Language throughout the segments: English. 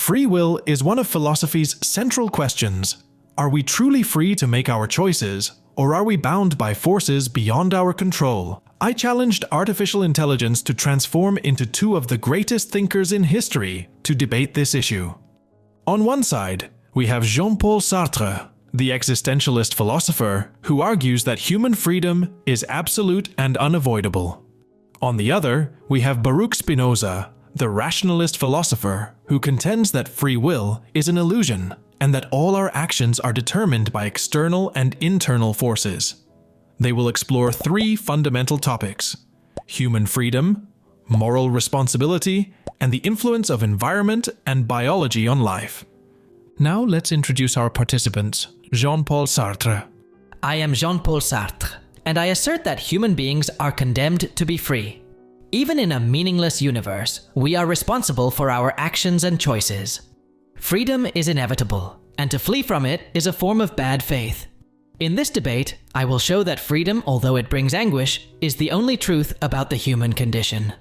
Free will is one of philosophy's central questions. Are we truly free to make our choices, or are we bound by forces beyond our control? I challenged artificial intelligence to transform into two of the greatest thinkers in history to debate this issue. On one side, we have Jean-Paul Sartre, the existentialist philosopher who argues that human freedom is absolute and unavoidable. On the other, we have Baruch Spinoza, the rationalist philosopher who contends that free will is an illusion and that all our actions are determined by external and internal forces. They will explore three fundamental topics: human freedom, moral responsibility, and the influence of environment and biology on life. Now let's introduce our participants. Jean-Paul Sartre. I am Jean-Paul Sartre, and I assert that human beings are condemned to be free. Even in a meaningless universe, we are responsible for our actions and choices. Freedom is inevitable, and to flee from it is a form of bad faith. In this debate, I will show that freedom, although it brings anguish, is the only truth about the human condition.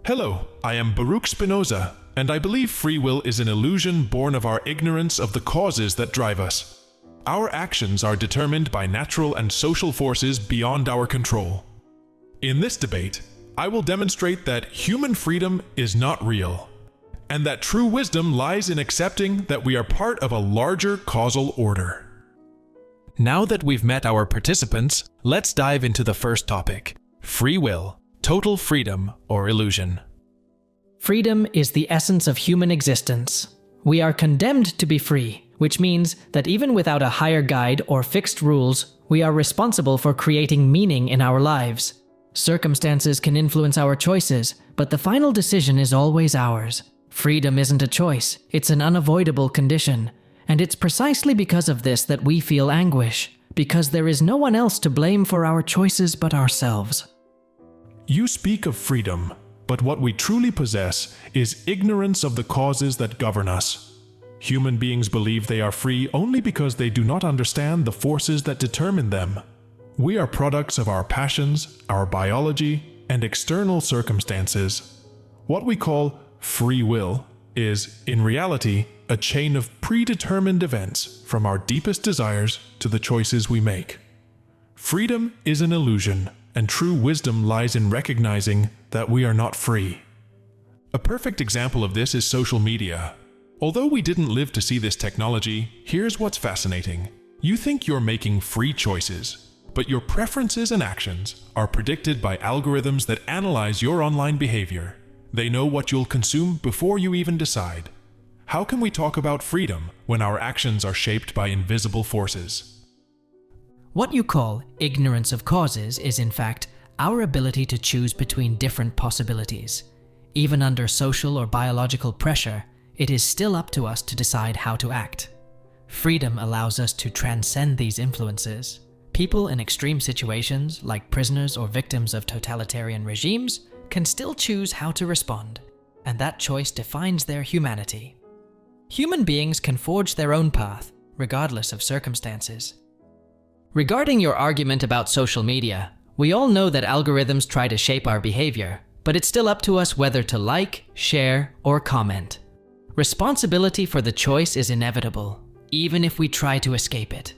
Hello, I am Baruch Spinoza, and I believe free will is an illusion born of our ignorance of the causes that drive us. Our actions are determined by natural and social forces beyond our control. In this debate, I will demonstrate that human freedom is not real, and that true wisdom lies in accepting that we are part of a larger causal order. Now that we've met our participants, let's dive into the first topic: free will, total freedom or illusion. Freedom is the essence of human existence. We are condemned to be free, which means that even without a higher guide or fixed rules, we are responsible for creating meaning in our lives. Circumstances can influence our choices, but the final decision is always ours. Freedom isn't a choice, it's an unavoidable condition. And it's precisely because of this that we feel anguish, because there is no one else to blame for our choices but ourselves. You speak of freedom, but what we truly possess is ignorance of the causes that govern us. Human beings believe they are free only because they do not understand the forces that determine them. We are products of our passions, our biology, and external circumstances. What we call free will is, in reality, a chain of predetermined events from our deepest desires to the choices we make. Freedom is an illusion, and true wisdom lies in recognizing that we are not free. A perfect example of this is social media. Although we didn't live to see this technology, here's what's fascinating. You think you're making free choices, but your preferences and actions are predicted by algorithms that analyze your online behavior. They know what you'll consume before you even decide. How can we talk about freedom when our actions are shaped by invisible forces? What you call ignorance of causes is, in fact, our ability to choose between different possibilities. Even under social or biological pressure, it is still up to us to decide how to act. Freedom allows us to transcend these influences. People in extreme situations, like prisoners or victims of totalitarian regimes, can still choose how to respond, and that choice defines their humanity. Human beings can forge their own path, regardless of circumstances. Regarding your argument about social media, we all know that algorithms try to shape our behavior, but it's still up to us whether to like, share, or comment. Responsibility for the choice is inevitable, even if we try to escape it.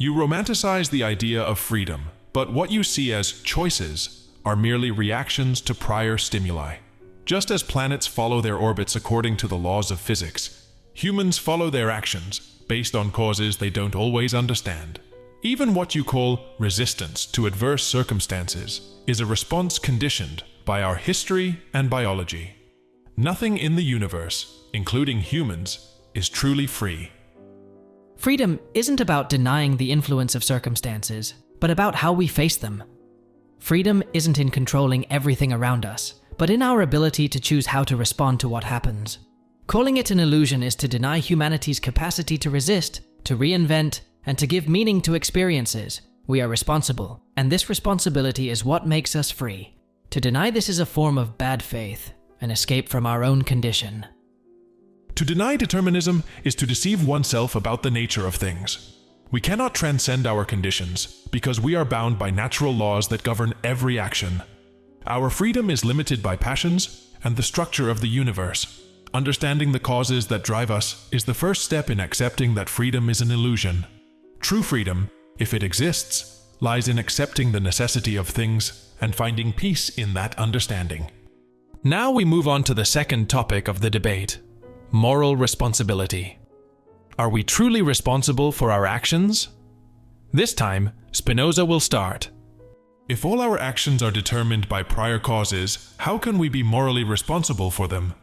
You romanticize the idea of freedom, but what you see as choices are merely reactions to prior stimuli. Just as planets follow their orbits according to the laws of physics, humans follow their actions based on causes they don't always understand. Even what you call resistance to adverse circumstances is a response conditioned by our history and biology. Nothing in the universe, including humans, is truly free. Freedom isn't about denying the influence of circumstances, but about how we face them. Freedom isn't in controlling everything around us, but in our ability to choose how to respond to what happens. Calling it an illusion is to deny humanity's capacity to resist, to reinvent, and to give meaning to experiences. We are responsible, and this responsibility is what makes us free. To deny this is a form of bad faith, an escape from our own condition. To deny determinism is to deceive oneself about the nature of things. We cannot transcend our conditions because we are bound by natural laws that govern every action. Our freedom is limited by passions and the structure of the universe. Understanding the causes that drive us is the first step in accepting that freedom is an illusion. True freedom, if it exists, lies in accepting the necessity of things and finding peace in that understanding. Now we move on to the second topic of the debate: moral responsibility. Are we truly responsible for our actions? This time, Spinoza will start. If all our actions are determined by prior causes, how can we be morally responsible for them?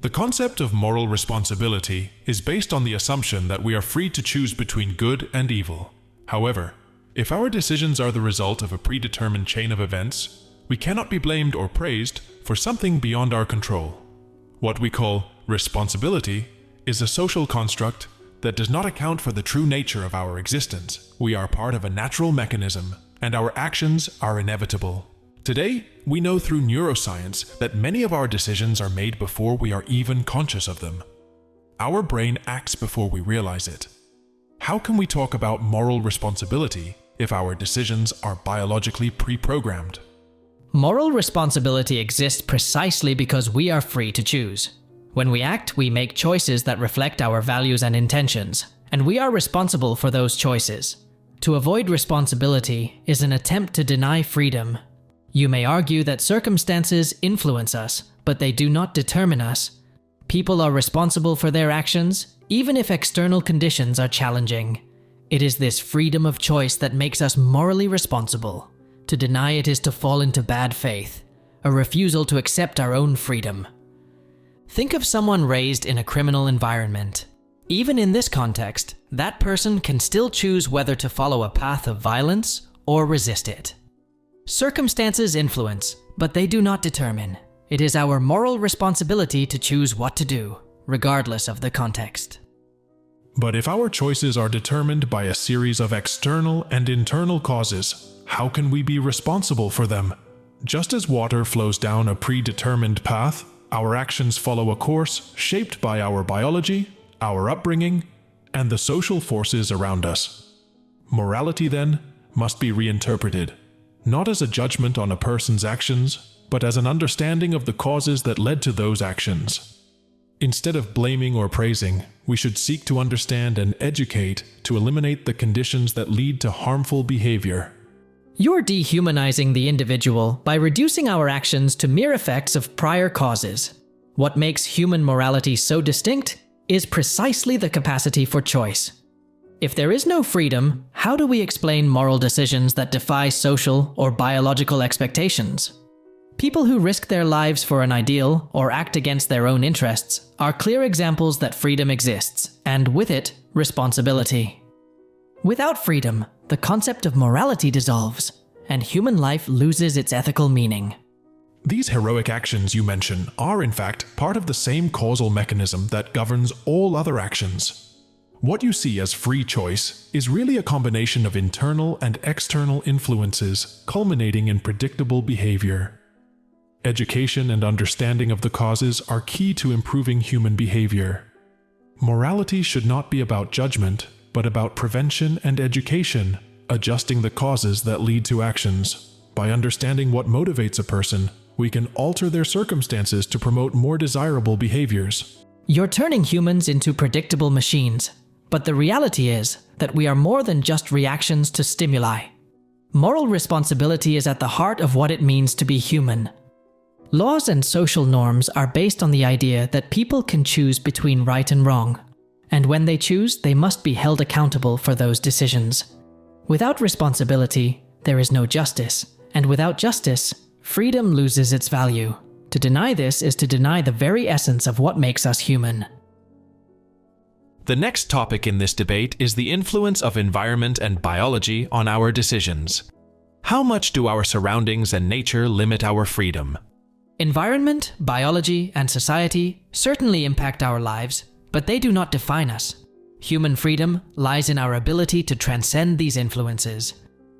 The concept of moral responsibility is based on the assumption that we are free to choose between good and evil. However, if our decisions are the result of a predetermined chain of events, we cannot be blamed or praised for something beyond our control. What we call responsibility is a social construct that does not account for the true nature of our existence. We are part of a natural mechanism, and our actions are inevitable. Today, we know through neuroscience that many of our decisions are made before we are even conscious of them. Our brain acts before we realize it. How can we talk about moral responsibility if our decisions are biologically pre-programmed? Moral responsibility exists precisely because we are free to choose. When we act, we make choices that reflect our values and intentions, and we are responsible for those choices. To avoid responsibility is an attempt to deny freedom. You may argue that circumstances influence us, but they do not determine us. People are responsible for their actions, even if external conditions are challenging. It is this freedom of choice that makes us morally responsible. To deny it is to fall into bad faith, a refusal to accept our own freedom. Think of someone raised in a criminal environment. Even in this context, that person can still choose whether to follow a path of violence or resist it. Circumstances influence, but they do not determine. It is our moral responsibility to choose what to do, regardless of the context. But if our choices are determined by a series of external and internal causes, how can we be responsible for them? Just as water flows down a predetermined path, our actions follow a course shaped by our biology, our upbringing, and the social forces around us. Morality, then, must be reinterpreted, not as a judgment on a person's actions, but as an understanding of the causes that led to those actions. Instead of blaming or praising, we should seek to understand and educate to eliminate the conditions that lead to harmful behavior. You're dehumanizing the individual by reducing our actions to mere effects of prior causes. What makes human morality so distinct is precisely the capacity for choice. If there is no freedom, how do we explain moral decisions that defy social or biological expectations? People who risk their lives for an ideal or act against their own interests are clear examples that freedom exists, and with it, responsibility. Without freedom, the concept of morality dissolves, and human life loses its ethical meaning. These heroic actions you mention are, in fact, part of the same causal mechanism that governs all other actions. What you see as free choice is really a combination of internal and external influences culminating in predictable behavior. Education and understanding of the causes are key to improving human behavior. Morality should not be about judgment, but about prevention and education, adjusting the causes that lead to actions. By understanding what motivates a person, we can alter their circumstances to promote more desirable behaviors. You're turning humans into predictable machines, but the reality is that we are more than just reactions to stimuli. Moral responsibility is at the heart of what it means to be human. Laws and social norms are based on the idea that people can choose between right and wrong, and when they choose, they must be held accountable for those decisions. Without responsibility, there is no justice, and without justice, freedom loses its value. To deny this is to deny the very essence of what makes us human. The next topic in this debate is the influence of environment and biology on our decisions. How much do our surroundings and nature limit our freedom? Environment, biology, and society certainly impact our lives, but they do not define us. Human freedom lies in our ability to transcend these influences.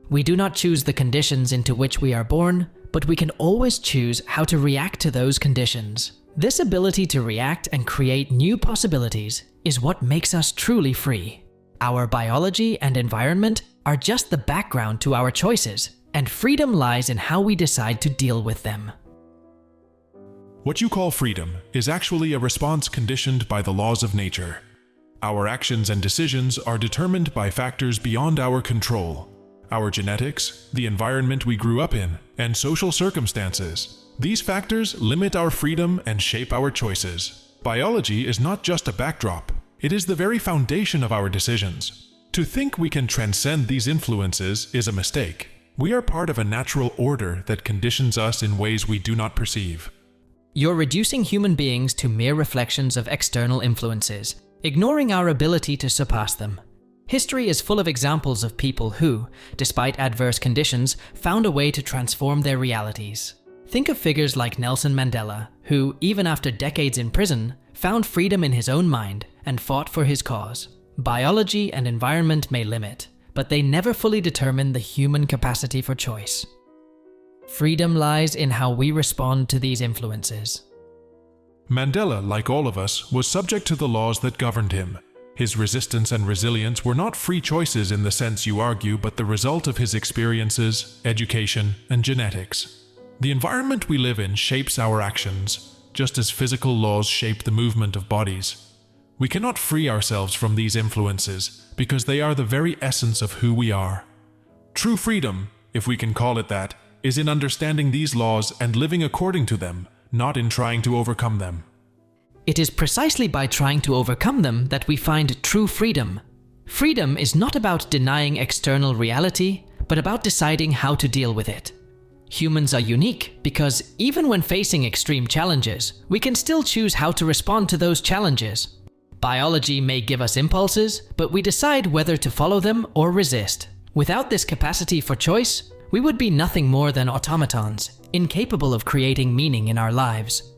We do not choose the conditions into which we are born, but we can always choose how to react to those conditions. This ability to react and create new possibilities is what makes us truly free. Our biology and environment are just the background to our choices, and freedom lies in how we decide to deal with them. What you call freedom is actually a response conditioned by the laws of nature. Our actions and decisions are determined by factors beyond our control. Our genetics, the environment we grew up in, and social circumstances. These factors limit our freedom and shape our choices. Biology is not just a backdrop. It is the very foundation of our decisions. To think we can transcend these influences is a mistake. We are part of a natural order that conditions us in ways we do not perceive. You're reducing human beings to mere reflections of external influences, ignoring our ability to surpass them. History is full of examples of people who, despite adverse conditions, found a way to transform their realities. Think of figures like Nelson Mandela, who, even after decades in prison, found freedom in his own mind and fought for his cause. Biology and environment may limit, but they never fully determine the human capacity for choice. Freedom lies in how we respond to these influences. Mandela, like all of us, was subject to the laws that governed him. His resistance and resilience were not free choices in the sense you argue, but the result of his experiences, education, and genetics. The environment we live in shapes our actions, just as physical laws shape the movement of bodies. We cannot free ourselves from these influences because they are the very essence of who we are. True freedom, if we can call it that, is in understanding these laws and living according to them, not in trying to overcome them. It is precisely by trying to overcome them that we find true freedom. Freedom is not about denying external reality, but about deciding how to deal with it. Humans are unique because even when facing extreme challenges, we can still choose how to respond to those challenges. Biology may give us impulses, but we decide whether to follow them or resist. Without this capacity for choice, we would be nothing more than automatons, incapable of creating meaning in our lives.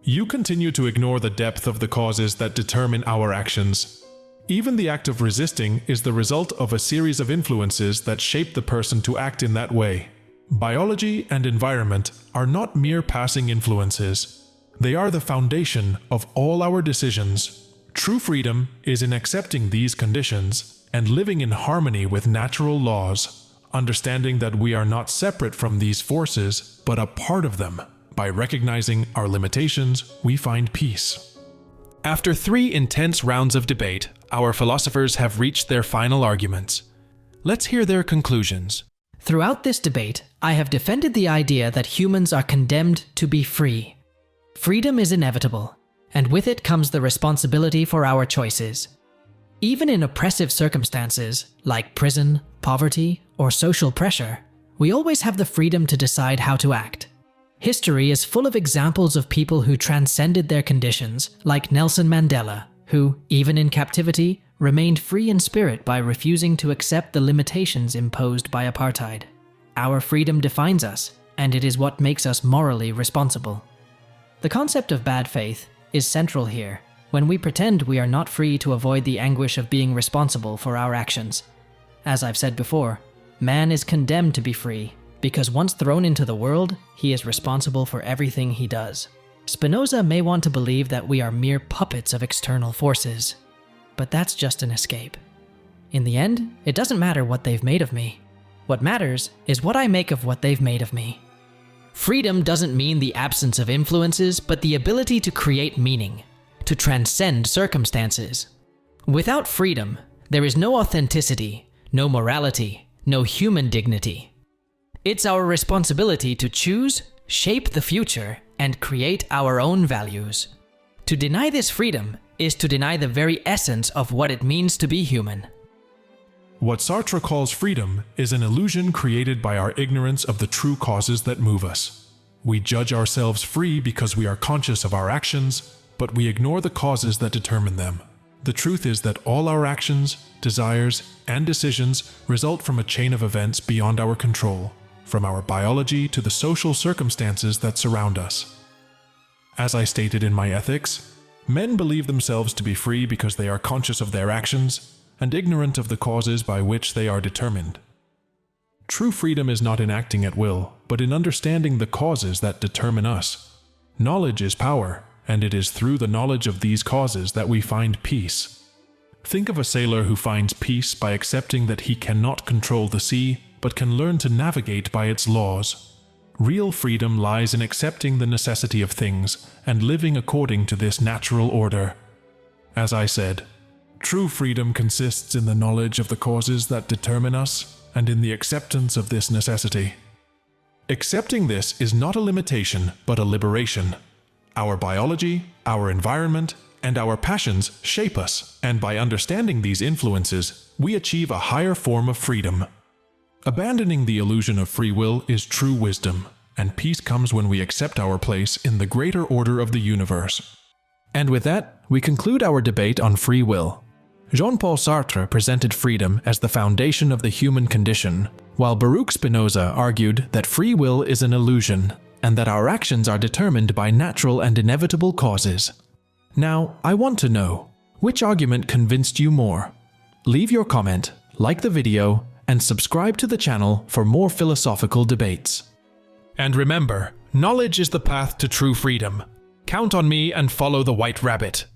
You continue to ignore the depth of the causes that determine our actions. Even the act of resisting is the result of a series of influences that shape the person to act in that way. Biology and environment are not mere passing influences. They are the foundation of all our decisions. True freedom is in accepting these conditions and living in harmony with natural laws, understanding that we are not separate from these forces, but a part of them. By recognizing our limitations, we find peace. After 3 intense rounds of debate, our philosophers have reached their final arguments. Let's hear their conclusions. Throughout this debate, I have defended the idea that humans are condemned to be free. Freedom is inevitable, and with it comes the responsibility for our choices. Even in oppressive circumstances, like prison, poverty, or social pressure, we always have the freedom to decide how to act. History is full of examples of people who transcended their conditions, like Nelson Mandela, who, even in captivity, remained free in spirit by refusing to accept the limitations imposed by apartheid. Our freedom defines us, and it is what makes us morally responsible. The concept of bad faith is central here, when we pretend we are not free to avoid the anguish of being responsible for our actions. As I've said before, man is condemned to be free, because once thrown into the world, he is responsible for everything he does. Spinoza may want to believe that we are mere puppets of external forces, but that's just an escape. In the end, it doesn't matter what they've made of me. What matters is what I make of what they've made of me. Freedom doesn't mean the absence of influences, but the ability to create meaning, to transcend circumstances. Without freedom, there is no authenticity, no morality, no human dignity. It's our responsibility to choose, shape the future, and create our own values. To deny this freedom is to deny the very essence of what it means to be human. What Sartre calls freedom is an illusion created by our ignorance of the true causes that move us. We judge ourselves free because we are conscious of our actions, but we ignore the causes that determine them. The truth is that all our actions, desires, and decisions result from a chain of events beyond our control, from our biology to the social circumstances that surround us. As I stated in my ethics, men believe themselves to be free because they are conscious of their actions and ignorant of the causes by which they are determined. True freedom is not in acting at will, but in understanding the causes that determine us. Knowledge is power, and it is through the knowledge of these causes that we find peace. Think of a sailor who finds peace by accepting that he cannot control the sea, but can learn to navigate by its laws. Real freedom lies in accepting the necessity of things and living according to this natural order. As I said, true freedom consists in the knowledge of the causes that determine us and in the acceptance of this necessity. Accepting this is not a limitation, but a liberation. Our biology, our environment, and our passions shape us, and by understanding these influences, we achieve a higher form of freedom. Abandoning the illusion of free will is true wisdom, and peace comes when we accept our place in the greater order of the universe. And with that, we conclude our debate on free will. Jean-Paul Sartre presented freedom as the foundation of the human condition, while Baruch Spinoza argued that free will is an illusion, and that our actions are determined by natural and inevitable causes. Now, I want to know, which argument convinced you more? Leave your comment, like the video, and subscribe to the channel for more philosophical debates. And remember, knowledge is the path to true freedom. Count on me and follow the White Rabbit.